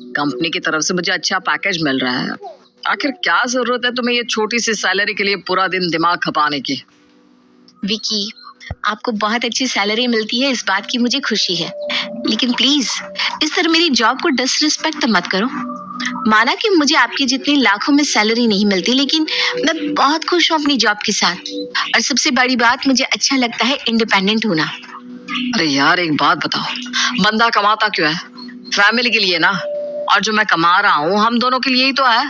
Company की तरफ से मुझे अच्छा पैकेज मिल रहा है। आखिर क्या जरूरत है तुम्हें ये छोटी सी सैलरी के लिए पूरा दिन दिमाग खपाने की? विकी, आपको बहुत अच्छी सैलरी मिलती है, इस बात की मुझे खुशी है, लेकिन प्लीज इस तरह मेरी जॉब को डिसरिस्पेक्ट मत करो। माना कि मुझे आपकी जितनी लाखों में सैलरी नहीं मिलती, लेकिन मैं बहुत खुश हूँ अपनी जॉब के साथ। और सबसे बड़ी बात, मुझे अच्छा लगता है इंडिपेंडेंट होना। अरे यार एक बात बताओ, बंदा कमाता क्यों है? फैमिली के लिए ना। और जो मैं कमा रहा हूँ हम दोनों के लिए ही तो है।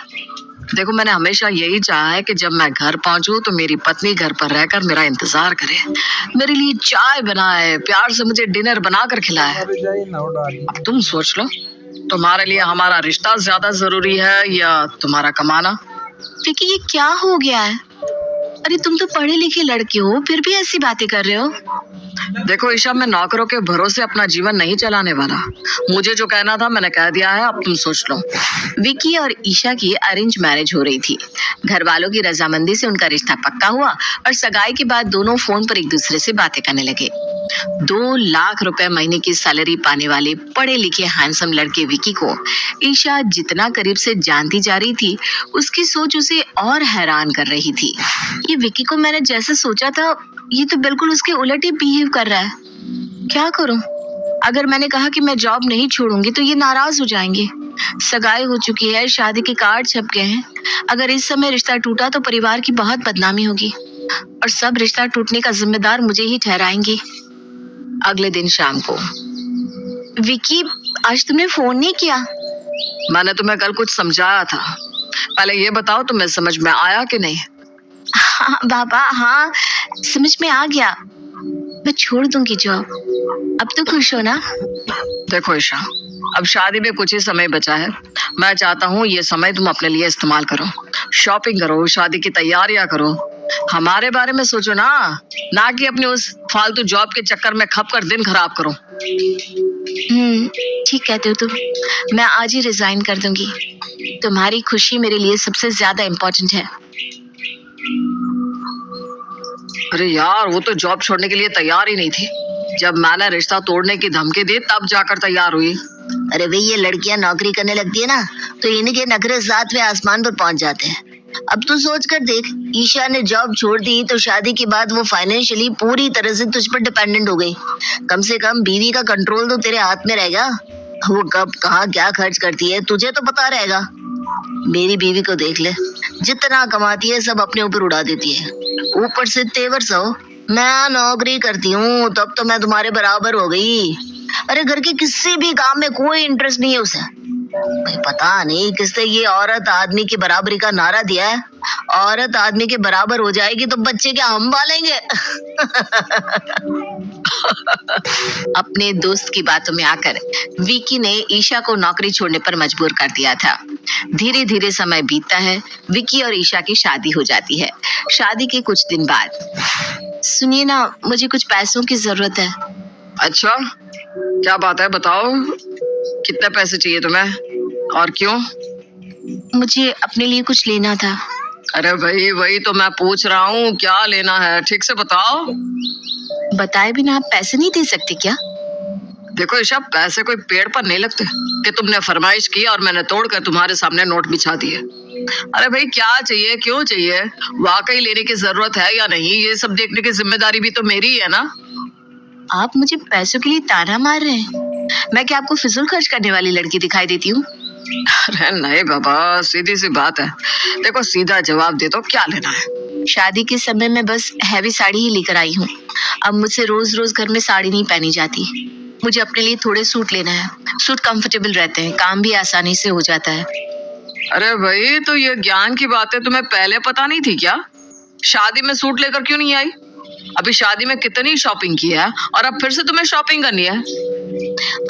देखो मैंने हमेशा यही चाहा है कि जब मैं घर पहुंचूं तो मेरी पत्नी घर पर रहकर मेरा इंतजार करे, मेरे लिए चाय बनाए, प्यार से मुझे डिनर बनाकर खिलाए। अब तुम सोच लो, तुम्हारे लिए हमारा रिश्ता ज्यादा जरूरी है या तुम्हारा कमाना? विकी, ये क्या हो गया है? अरे तुम तो पढ़े लिखे लड़के हो, फिर भी ऐसी बातें कर रहे हो। देखो ईशा, मैं नौकरों के भरोसे अपना जीवन नहीं चलाने वाला। मुझे जो कहना था मैंने कह दिया है, अब तुम सोच लो। विकी और ईशा की अरेंज मैरिज हो रही थी। घर वालों की रजामंदी से उनका रिश्ता पक्का हुआ और सगाई के बाद दोनों फोन पर एक दूसरे से बातें करने लगे। 2 लाख रुपए महीने की सैलरी पाने वाले पढ़े लिखे हैंडसम लड़के विकी को ईशा जितना करीब से जानती जा रही थी, उसकी सोच उसे और हैरान कर रही थी। ये विकी को मैंने जैसे सोचा था, ये तो बिल्कुल उसके उलट ही बिहेव कर रहा है। क्या करूं? अगर मैंने कहा कि मैं जॉब नहीं छोड़ूंगी तो ये नाराज हो जाएंगे। सगाई हो चुकी है, शादी के कार्ड छप गए हैं। अगर इस समय रिश्ता टूटा तो परिवार की बहुत बदनामी होगी और सब रिश्ता टूटने का जिम्मेदार मुझे ही ठहराएंगे। अगले दिन शाम को, विकी आज तुमने फोन नहीं किया? मैंने तुम्हें कल कुछ समझाया था, पहले ये बताओ तुम्हें समझ में आया कि नहीं? हाँ बाबा, हाँ समझ में आ गया। मैं छोड़ दूंगी जॉब। अब तो खुश हो ना? देखो ईशा, अब शादी में कुछ ही समय बचा है। मैं चाहता हूँ ये समय तुम अपने लिए इस्तेमाल करो, शॉपिंग करो, शादी की तैयारियां करो, हमारे बारे में सोचो ना कि अपने उस फालतू जॉब के चक्कर में खप कर दिन खराब करो। ठीक कहते हो तुम। मैं आज ही रिजाइन कर दूंगी। तुम्हारी खुशी मेरे लिए सबसे ज्यादा इम्पोर्टेंट है। अरे यार, वो तो जॉब छोड़ने के लिए तैयार ही नहीं थी। जब मैंने रिश्ता तोड़ने की धमकी दी तब जाकर तैयार हुई। अरे भाई, ये लड़कियां नौकरी करने लगती है ना तो इनके नखरे सातवें आसमान पर पहुंच जाते हैं। अब तू सोच कर देख, ईशा ने जॉब छोड़ दी तो शादी के बाद वो फाइनेंशियली पूरी तरह से तुझ पर डिपेंडेंट हो गई। कम से कम बीवी का कंट्रोल तो तेरे हाथ में रहेगा। वो कब कहाँ क्या खर्च करती है तुझे तो पता रहेगा। मेरी बीवी को देख ले, जितना कमाती है सब अपने ऊपर उड़ा देती है, ऊपर से तेवर सो। मैं नौकरी करती हूँ तब तो मैं तुम्हारे बराबर हो गई। अरे घर के किसी भी काम में कोई इंटरेस्ट नहीं है उसे। भाई पता नहीं किसने ये औरत आदमी की बराबरी का नारा दिया है। औरत आदमी के बराबर हो जाएगी तो बच्चे क्या हम पालेंगे? अपने दोस्त की बातों में आकर विकी ने ईशा को नौकरी छोड़ने पर मजबूर कर दिया था। धीरे धीरे समय बीतता है, विकी और ईशा की शादी हो जाती है। शादी के कुछ दिन बाद, सुनिए ना, मुझे कुछ पैसों की जरूरत है। अच्छा, क्या बात है, बताओ कितने पैसे चाहिए तुम्हें और क्यों? मुझे अपने लिए कुछ लेना था। अरे भाई, वही तो मैं पूछ रहा हूँ, क्या लेना है ठीक से बताओ। बताए बिना आप पैसे नहीं दे सकते क्या? देखो ईशा, पैसे कोई पेड़ पर नहीं लगते कि तुमने फरमाइश की और मैंने तोड़कर तुम्हारे सामने नोट बिछा दिए। अरे भाई, क्या चाहिए, क्यों चाहिए, वाकई लेने की जरूरत है या नहीं, ये सब देखने की जिम्मेदारी भी तो मेरी है ना। आप मुझे पैसों के लिए ताना मार रहे हैं? मैं क्या आपको फिजूल खर्च करने वाली लड़की दिखाई देती हूँ? अरे नहीं बाबा, सीधी सी बात है। देखो सीधा जवाब दे दो, क्या लेना है? शादी के समय में बस हैवी साड़ी ही लेकर आई हूँ। अब मुझसे रोज रोज घर में साड़ी नहीं पहनी जाती। मुझे अपने लिए थोड़े सूट लेना है। सूट कंफर्टेबल रहते हैं, काम भी आसानी से हो जाता है। अरे भाई, तो ये ज्ञान की बातें तुम्हें पहले पता नहीं थी क्या? शादी में सूट लेकर क्यों नहीं आई? अभी शादी में कितनी शॉपिंग की है और अब फिर से तुम्हें शॉपिंग करनी है?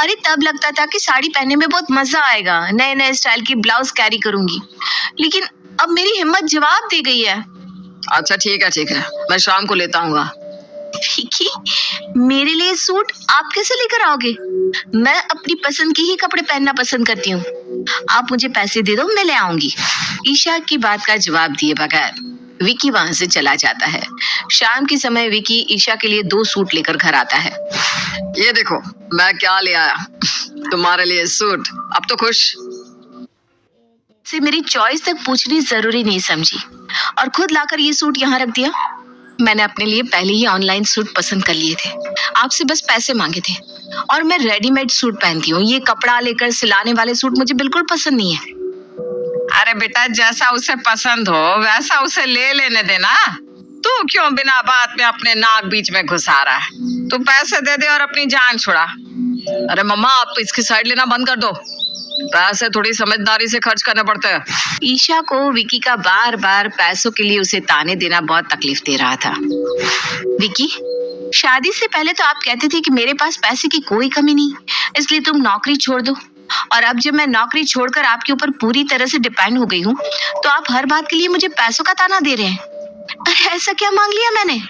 अरे तब लगता था कि साड़ी पहनने में बहुत मजा आएगा, नए नए स्टाइल की ब्लाउज कैरी करूंगी, लेकिन अब मेरी हिम्मत जवाब दे गई है। अच्छा ठीक है, मैं शाम को लेता हूँ। विकी, मेरे लिए सूट आप कैसे लेकर आओगे? मैं अपनी पसंद के ही कपड़े पहनना पसंद करती हूँ। आप मुझे पैसे दे दो, मैं ले आऊंगी। ईशा की बात का जवाब दिए बगैर विकी वहां से चला जाता है। शाम के समय विकी ईशा के लिए 2 सूट लेकर घर आता है। ये देखो मैं क्या ले आया, तुम्हारे लिए सूट। अब तो खुश? से मेरी चॉइस तक पूछनी जरूरी नहीं समझी और खुद लाकर ये सूट यहाँ रख दिया। मैंने अपने लिए पहले ही ऑनलाइन सूट पसंद कर लिए थे, आपसे बस पैसे मांगे थे और मैं रेडीमेड सूट पहनती हूँ। ये कपड़ा लेकर सिलाने वाले सूट मुझे बिल्कुल पसंद नहीं है। अरे बेटा, जैसा उसे पसंद हो वैसा उसे ले लेने देना। तू क्यों बिना बात में अपने नाक बीच में घुसा रहा है? तू पैसे दे दे और अपनी जान छुड़ा। अरे मम्मा, आप इसकी साइड लेना बंद कर दो। पैसे थोड़ी समझदारी से खर्च करने पड़ते हैं। ईशा को विकी का बार बार पैसों के लिए उसे ताने देना बहुत तकलीफ दे रहा था। विकी, शादी से पहले तो आप कहते थे कि मेरे पास पैसे की कोई कमी नहीं, इसलिए तुम नौकरी छोड़ दो। और अब जब मैं नौकरी छोड़कर आपके ऊपर पूरी तरह से डिपेंड हो गई हूँ, तो आप हर बात के लिए मुझे पैसों का ताना दे रहे हैं। अरे ऐसा क्या मांग लिया मैंने?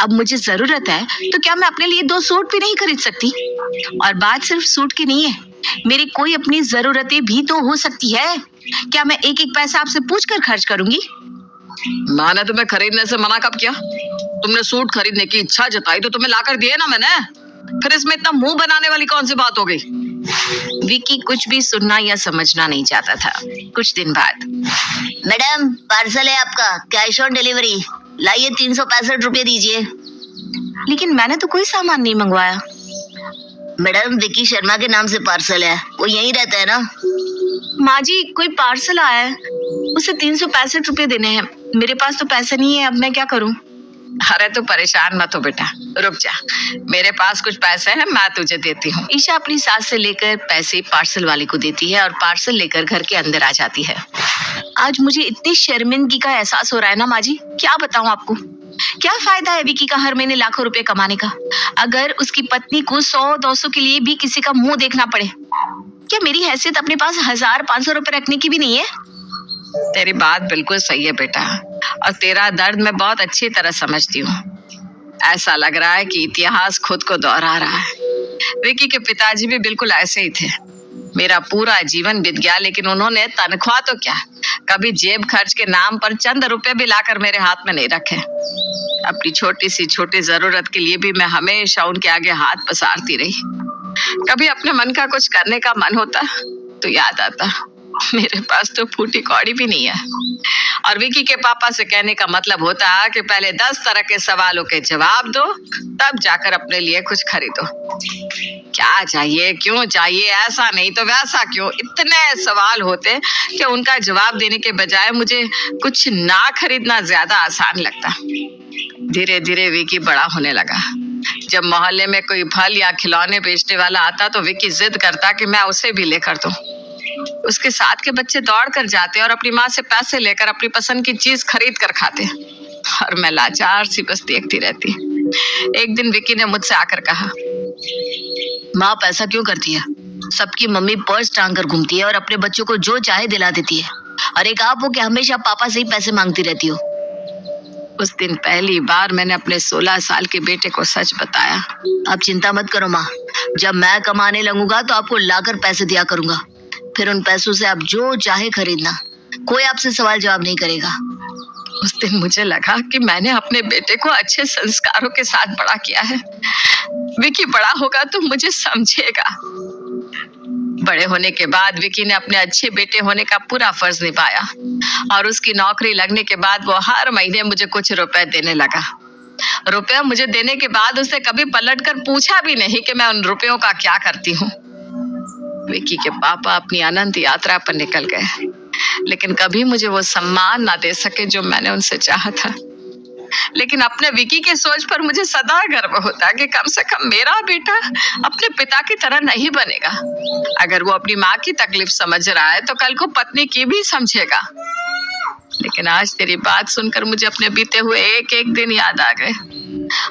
अब मुझे जरूरत है तो क्या मैं अपने लिए 2 सूट भी नहीं खरीद सकती? और बात सिर्फ सूट की नहीं है, मेरी कोई अपनी जरूरतें भी तो हो सकती है। क्या मैं एक एक पैसा आपसे पूछ कर खर्च करूंगी? मैंने तुम्हें खरीदने से मना कब किया? तुमने सूट खरीदने की इच्छा जताई तो तुम्हें लाकर दिए ना मैंने। फिर इसमें इतना मुंह बनाने वाली कौन सी बात हो गई? विकी कुछ भी सुनना या समझना नहीं चाहता था। कुछ दिन बाद, मैडम पार्सल है आपका, कैश ऑन डिलीवरी, लाइए 365 रुपए दीजिए। लेकिन मैंने तो कोई सामान नहीं मंगवाया। मैडम, विकी शर्मा के नाम से पार्सल है, वो यहीं रहता है ना? माँ जी, कोई पार्सल आया है, उसे 365 रुपए देने हैं। मेरे पास तो पैसे नहीं है, अब मैं क्या करूँ? अरे तू परेशान मत हो बेटा, रुक जा, मेरे पास कुछ पैसे हैं, मैं तुझे देती हूँ। ईशा अपनी सास से लेकर पैसे पार्सल वाले को देती है और पार्सल लेकर घर के अंदर आ जाती है। आज मुझे इतनी शर्मिंदगी का एहसास हो रहा है ना माँ जी, क्या बताऊँ आपको। क्या फायदा है विकी का हर महीने लाखों रुपए कमाने का, अगर उसकी पत्नी को 100-200 के लिए भी किसी का मुंह देखना पड़े? क्या मेरी हैसियत अपने पास 1000-500 रुपए रखने की भी नहीं है? तेरी बात बिल्कुल सही है बेटा, और तेरा दर्द मैं बहुत अच्छी तरह समझती हूँ। ऐसा लग रहा है कि इतिहास खुद को दोहरा रहा है। विकी के पिताजी भी बिल्कुल ऐसे ही थे। मेरा पूरा जीवन बीत गया, लेकिन उन्होंने तनख्वाह तो क्या, कभी जेब खर्च के नाम पर चंद रुपए भी लाकर मेरे हाथ में नहीं रखे। अपनी छोटी सी छोटी जरूरत के लिए भी मैं हमेशा उनके आगे हाथ पसारती रही। कभी अपने मन का कुछ करने का मन होता तो याद आता मेरे पास तो फूटी कौड़ी भी नहीं है। और विकी के पापा से कहने का मतलब होता कि पहले 10 तरह के सवालों के जवाब दो, तब जाकर अपने लिए कुछ खरीदो। क्या चाहिए, क्यों चाहिए, ऐसा नहीं तो वैसा क्यों, इतने सवाल होते कि उनका जवाब देने के बजाय मुझे कुछ ना खरीदना ज्यादा आसान लगता। धीरे धीरे विकी बड़ा होने लगा। जब मोहल्ले में कोई फल या खिलौने बेचने वाला आता तो विकी जिद करता कि मैं उसे भी लेकर दूं। उसके साथ के बच्चे दौड़ कर जाते और अपनी माँ से पैसे लेकर अपनी पसंद की चीज खरीद कर खाते, और मैं लाचार सी बस देखती रहती। एक दिन विकी ने मुझसे आकर कहा, माँ पैसा क्यों करती है? सबकी मम्मी पर्स टांग कर घूमती है और अपने बच्चों को जो चाहे दिला देती है, और एक आप हो कि हमेशा पापा से ही पैसे मांगती रहती हो। उस दिन पहली बार मैंने अपने 16 साल के बेटे को सच बताया। आप चिंता मत करो माँ, जब मैं कमाने लगूंगा तो आपको लाकर पैसे दिया करूंगा, फिर उन पैसों से आप जो चाहे खरीदना, कोई आपसे सवाल जवाब नहीं करेगा। उस दिन मुझे लगा कि मैंने अपने बेटे को अच्छे संस्कारों के साथ बड़ा किया है। विकी बड़ा होगा तो मुझे समझेगा। बड़े होने के बाद विकी ने अपने अच्छे बेटे होने का पूरा फर्ज निभाया, और उसकी नौकरी लगने के बाद वो हर महीने मुझे कुछ रुपए देने लगा। रुपए मुझे देने के बाद उसने कभी पलटकर पूछा भी नहीं कि मैं उन रुपयों का क्या करती हूँ। विकी के पापा अपनी अनंत यात्रा पर निकल गए, लेकिन कभी मुझे वो सम्मान ना दे सके जो मैंने उनसे चाहा था। लेकिन अपने विकी की सोच पर मुझे सदा गर्व होता कि कम से कम मेरा बेटा अपने पिता की तरह नहीं बनेगा। अगर वो अपनी माँ की तकलीफ समझ रहा है तो कल को पत्नी की भी समझेगा। लेकिन आज तेरी बात सुनकर मुझे अपने बीते हुए एक एक दिन याद आ गए।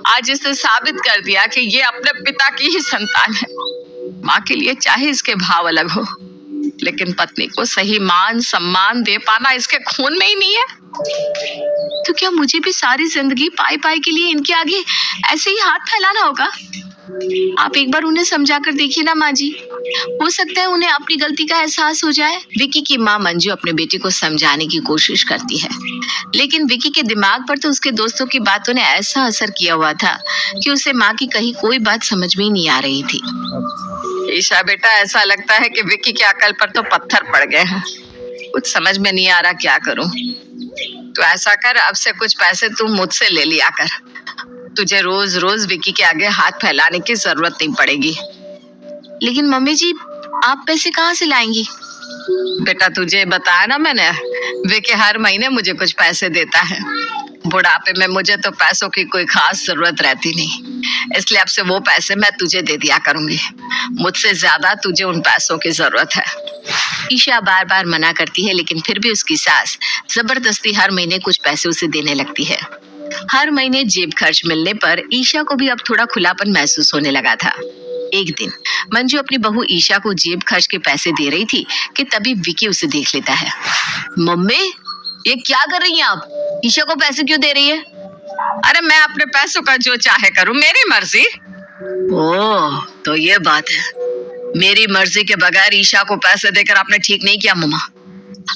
आज इसने साबित कर दिया कि ये अपने पिता की ही संतान है। माँ के लिए चाहे इसके भाव अलग हो, लेकिन पत्नी को सही मान सम्मान दे पाना इसके खून में ही नहीं है। तो क्या मुझे भी सारी जिंदगी पाई पाई के लिए इनके आगे ऐसे ही हाथ फैलाना होगा? आप एक बार उन्हें समझा कर देखिए ना माँ जी, हो सकता है उन्हें अपनी गलती का एहसास हो जाए। विकी की माँ मंजू अपने बेटे को समझाने की कोशिश करती है, लेकिन विकी के दिमाग पर तो उसके दोस्तों की बातों ने ऐसा असर किया हुआ था कि उसे माँ की कही कोई बात समझ में ही नहीं आ रही थी। ईशा बेटा, ऐसा लगता है कि विकी के अकल पर तो पत्थर पड़ गए हैं। कुछ समझ में नहीं आ रहा क्या करूं। तो ऐसा कर, अब से कुछ पैसे तू मुझसे ले लिया कर। तुझे रोज रोज विकी के आगे हाथ फैलाने की जरूरत नहीं पड़ेगी। लेकिन मम्मी जी, आप पैसे कहाँ से लाएंगी? बेटा तुझे बताया ना मैंने, विकी हर महीने मुझे कुछ पैसे देता है। बुढ़ापे में मुझे तो पैसों की कोई खास जरूरत रहती नहीं, इसलिए अब से वो पैसे मैं तुझे दे दिया करूंगी। मुझसे ज्यादा तुझे उन पैसों की जरूरत है। ईशा बार बार मना करती है, लेकिन फिर भी उसकी सास जबरदस्ती हर महीने कुछ पैसे उसे देने लगती है। हर महीने जेब खर्च मिलने पर ईशा को भी अब थोड़ा खुलापन महसूस होने लगा था। एक दिन मंजू अपनी बहू ईशा को जेब खर्च के पैसे दे रही थी कि तभी विकी उसे देख लेता है। मम्मी, ये क्या कर रही हैं आप? ईशा को पैसे क्यों दे रही है? अरे मैं अपने पैसों का जो चाहे करूं, मेरी मर्जी। ओह, तो ये बात है। मेरी मर्जी के बगैर ईशा को पैसे देकर आपने ठीक नहीं किया मम्मा।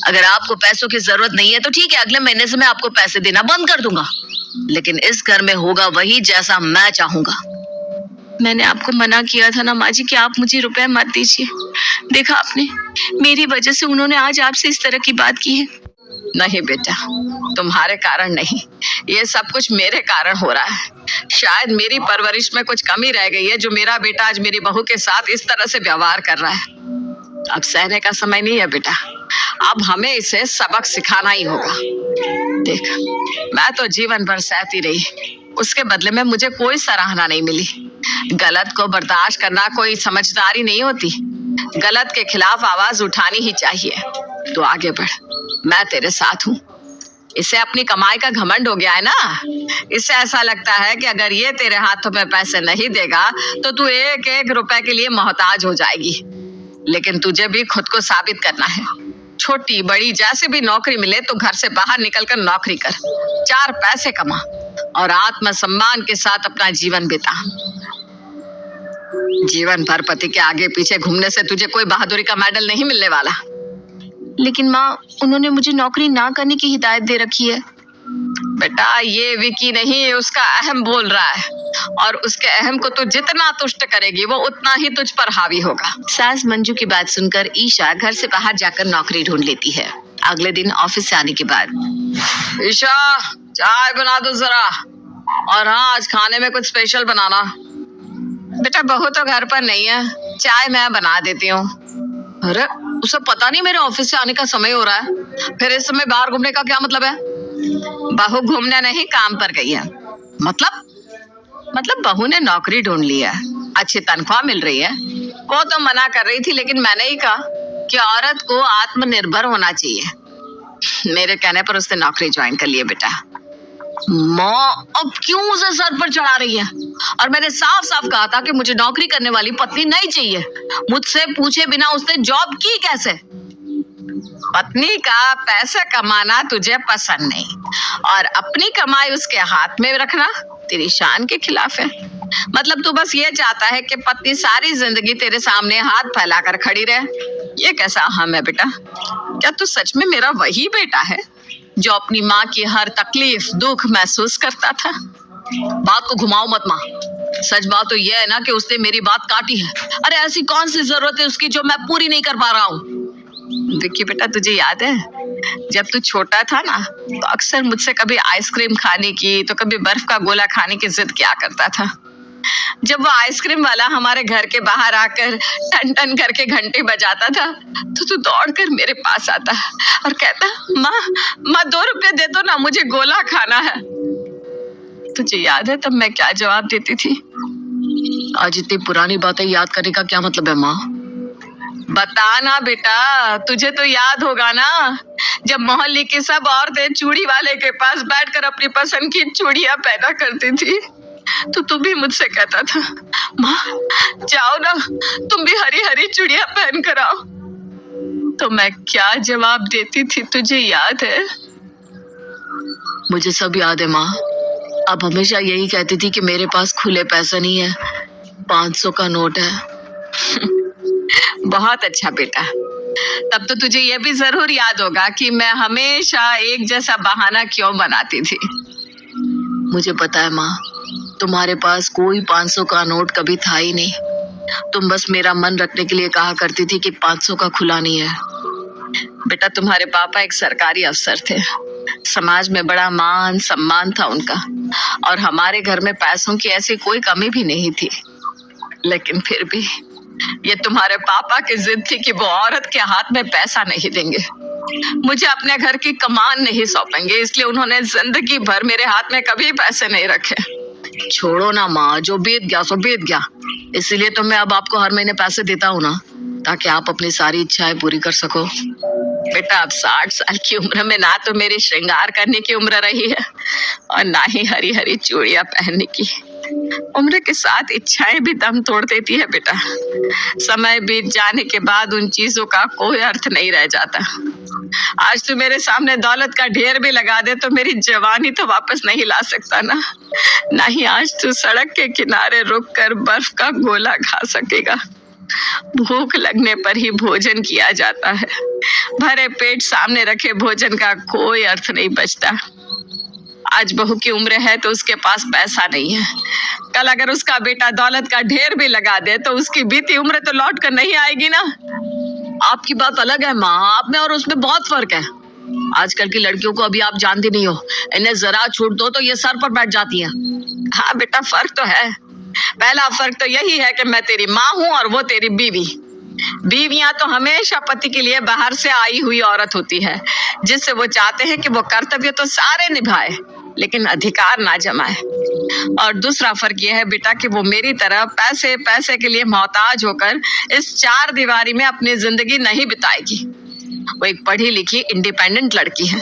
अगर आपको पैसों की जरूरत नहीं है तो ठीक है, अगले महीने से मैं आपको पैसे देना बंद कर दूंगा, लेकिन इस घर में होगा वही जैसा मैं चाहूंगा। मैंने आपको मना किया था ना माँ जी कि आप मुझे रुपए मत दीजिए। देखा आपने, मेरी वजह से उन्होंने आज आपसे इस तरह की बात की है। नहीं बेटा, तुम्हारे कारण नहीं, ये सब कुछ मेरे कारण हो रहा है। शायद मेरी परवरिश में कुछ कमी रह गई है, जो मेरा बेटा आज मेरी बहू के साथ इस तरह से व्यवहार कर रहा है। अब सहने का समय नहीं है बेटा, अब हमें इसे सबक सिखाना ही होगा। देख, मैं तो जीवन भर सहती रही, उसके बदले में मुझे कोई सराहना नहीं मिली। गलत को बर्दाश्त करना कोई समझदारी नहीं होती, गलत के खिलाफ आवाज उठानी ही चाहिए। तो आगे बढ़, मैं तेरे साथ हूँ। इसे अपनी कमाई का घमंड हो गया है ना, इससे ऐसा लगता है कि अगर ये तेरे हाथों में पैसे नहीं देगा तो तू एक एक रुपए के लिए मोहताज हो जाएगी। लेकिन तुझे भी खुद को साबित करना है। छोटी बड़ी जैसे भी नौकरी मिले तो घर से बाहर निकलकर नौकरी कर, 4 पैसे कमा और आत्मसम्मान के साथ अपना जीवन बिता। जीवन भर पति के आगे पीछे घूमने से तुझे कोई बहादुरी का मेडल नहीं मिलने वाला। लेकिन माँ, उन्होंने मुझे नौकरी ना करने की हिदायत दे रखी है। बेटा, ये विकी नहीं, उसका अहम बोल रहा है, और उसके अहम को तू जितना तुष्ट करेगी वो उतना ही तुझ पर हावी होगा। सास मंजू की बात सुनकर ईशा घर से बाहर जाकर नौकरी ढूंढ लेती है। अगले दिन ऑफिस से आने के बाद, ईशा चाय बना दो जरा, और हाँ, आज खाने में कुछ स्पेशल बनाना। बेटा, बहू तो घर पर नहीं है, चाय मैं बना देती हूँ। अरे उसे पता नहीं मेरे ऑफिस से आने का समय हो रहा है, फिर इस समय बाहर घूमने का क्या मतलब है? बहू घूमने नहीं, काम पर गई है। मतलब बहू ने नौकरी ढूंढ ली है, अच्छी तनख्वाह मिल रही है। वो तो मना कर रही थी, लेकिन मैंने ही कहा कि औरत को आत्मनिर्भर होना चाहिए। मेरे कहने पर उसने नौकरी ज्वाइन कर ली है। बेटा, माँ अब क्यों उसे सर पर चढ़ा रही है? और मैंने साफ साफ कहा था कि मुझे नौकरी करने वाली पत्नी नहीं चाहिए। मुझसे पूछे बिना उसने जॉब की कैसे? पत्नी का पैसा कमाना तुझे पसंद नहीं, और अपनी कमाई उसके हाथ में रखना तेरी शान के खिलाफ है। मतलब तू बस ये चाहता है कि पत्नी सारी जिंदगी तेरे सामने हाथ फैलाकर खड़ी रहे। ये कैसा हम है बेटा? क्या तू सच में मेरा वही बेटा है जो अपनी माँ की हर तकलीफ दुख महसूस करता था? बात को घुमाओ मत माँ, सच बात तो यह है ना कि उसने मेरी बात काटी है। अरे ऐसी कौन सी जरूरत है उसकी जो मैं पूरी नहीं कर पा रहा हूँ? विक्की बेटा, तुझे याद है जब तू छोटा था ना, तो अक्सर मुझसे कभी आइसक्रीम खाने की तो कभी बर्फ का गोला खाने की जिद किया करता था। जब वो आइसक्रीम वाला हमारे घर के बाहर आकर टन टन करके घंटी बजाता था तो तू दौड़कर मेरे पास आता और कहता, माँ 2 रुपए दे दो ना, मुझे गोला खाना है। तुझे याद है तब मैं क्या जवाब देती थी? आज इतनी पुरानी बातें याद करने का क्या मतलब है माँ? बता ना बेटा, तुझे तो याद होगा ना जब मोहल्ले की सब औरतें चूड़ी वाले के पास बैठकर अपनी पसंद की चूड़ियां पहना करती थी, तो तू भी मुझसे कहता था, माँ जाओ ना, तुम भी हरी हरी चूड़ियां पहन कर आओ। तो मैं क्या जवाब देती थी, तुझे याद है? मुझे सब याद है माँ। अब हमेशा यही कहती थी कि मेरे पास खुले पैसे नहीं है, 500 का नोट है। बहुत अच्छा बेटा, तब तो तुझे यह भी जरूर याद होगा कि मैं हमेशा एक जैसा बहाना क्यों बनाती थी। मुझे पता है माँ, तुम्हारे पास कोई 500 का नोट कभी था ही नहीं। तुम बस मेरा मन रखने के लिए कहा करती थी कि 500 का खुला नहीं है। बेटा तुम्हारे पापा एक सरकारी अफसर थे, समाज में बड़ा मान सम्मान था उनका, और हमारे घर में पैसों की ऐसी कोई कमी भी नहीं थी। लेकिन फिर भी ये तुम्हारे पापा की जिद थी कि वो औरत के हाथ में पैसा नहीं देंगे, मुझे अपने घर की कमान नहीं सौंपेंगे, इसलिए उन्होंने जिंदगी भर मेरे हाथ में कभी पैसे नहीं रखे। छोड़ो ना माँ, जो बीत गया सो बीत गया। इसीलिए तो मैं अब आपको हर महीने पैसे देता हूँ ना, ताकि आप अपनी सारी इच्छाएं पूरी कर सको। बेटा अब 60 साल की उम्र में ना तो मेरी श्रृंगार करने की उम्र रही है और ना ही हरी हरी चूड़ियां पहनने की। उम्र के साथ इच्छाएं भी दम तोड़ देती है बेटा। समय बीत जाने के बाद उन चीजों का कोई अर्थ नहीं रह जाता। आज तू मेरे सामने दौलत का ढेर भी लगा दे तो मेरी जवानी तो वापस नहीं ला सकता ना, ना ही आज तू सड़क के किनारे रुक कर बर्फ का गोला खा सकेगा। भूख लगने पर ही भोजन किया जाता है, भरे पेट सामने रखे भोजन का कोई अर्थ नहीं बचता। आज बहू की उम्र है तो उसके पास पैसा नहीं है, कल अगर उसका बेटा दौलत का ढेर भी लगा दे तो उसकी बीती उम्र तो लौट कर नहीं आएगी ना। आपकी बात अलग है माँ, आप में और उसमें बहुत फर्क है। आजकल की लड़कियों को अभी आप जानती नहीं हो, इन्हें जरा छूट दो तो ये सर पर बैठ जाती हैं। हाँ बेटा फर्क तो है। पहला फर्क तो यही है कि मैं तेरी माँ हूँ और वो तेरी बीवी। बीवियां तो हमेशा पति के लिए बाहर से आई हुई औरत होती है, जिससे वो चाहते हैं कि वो कर्तव्य तो सारे निभाए लेकिन अधिकार ना जमाए। और दूसरा फर्क यह है बेटा कि वो मेरी तरह पैसे पैसे के लिए मोहताज होकर इस चार दीवारी में अपनी जिंदगी नहीं बिताएगी। वो एक पढ़ी लिखी इंडिपेंडेंट लड़की है।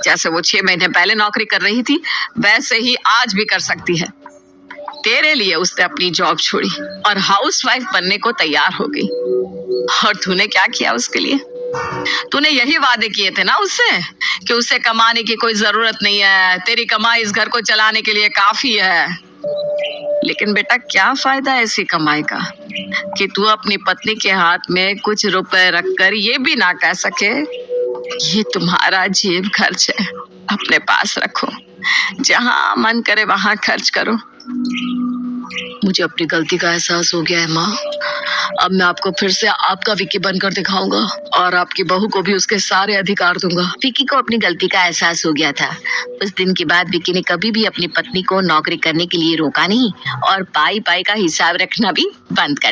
जैसे वो 6 महीने पहले नौकरी कर रही थी वैसे ही आज भी कर सकती है। तेरे लिए उसने अपनी जॉब छोड़ी और हाउसवाइफ बनने को तैयार हो गई। और तूने क्या किया उसके लिए? तूने यही वादे किए थे ना उससे कि उसे कमाने की कोई जरूरत नहीं है, तेरी कमाई इस घर को चलाने के लिए काफी है। लेकिन बेटा क्या फायदा ऐसी कमाई का कि तू अपनी पत्नी के हाथ में कुछ रुपए रखकर ये भी ना कह सके ये तुम्हारा जेब खर्च है, अपने पास रखो, जहां मन करे वहां खर्च करो। मुझे अपनी गलती का एहसास हो गया है माँ। अब मैं आपको फिर से आपका विक्की बनकर दिखाऊंगा और आपकी बहू को भी उसके सारे अधिकार दूंगा। विक्की को अपनी गलती का एहसास हो गया था। उस दिन के बाद विक्की ने कभी भी अपनी पत्नी को नौकरी करने के लिए रोका नहीं और पाई पाई का हिसाब रखना भी बंद कर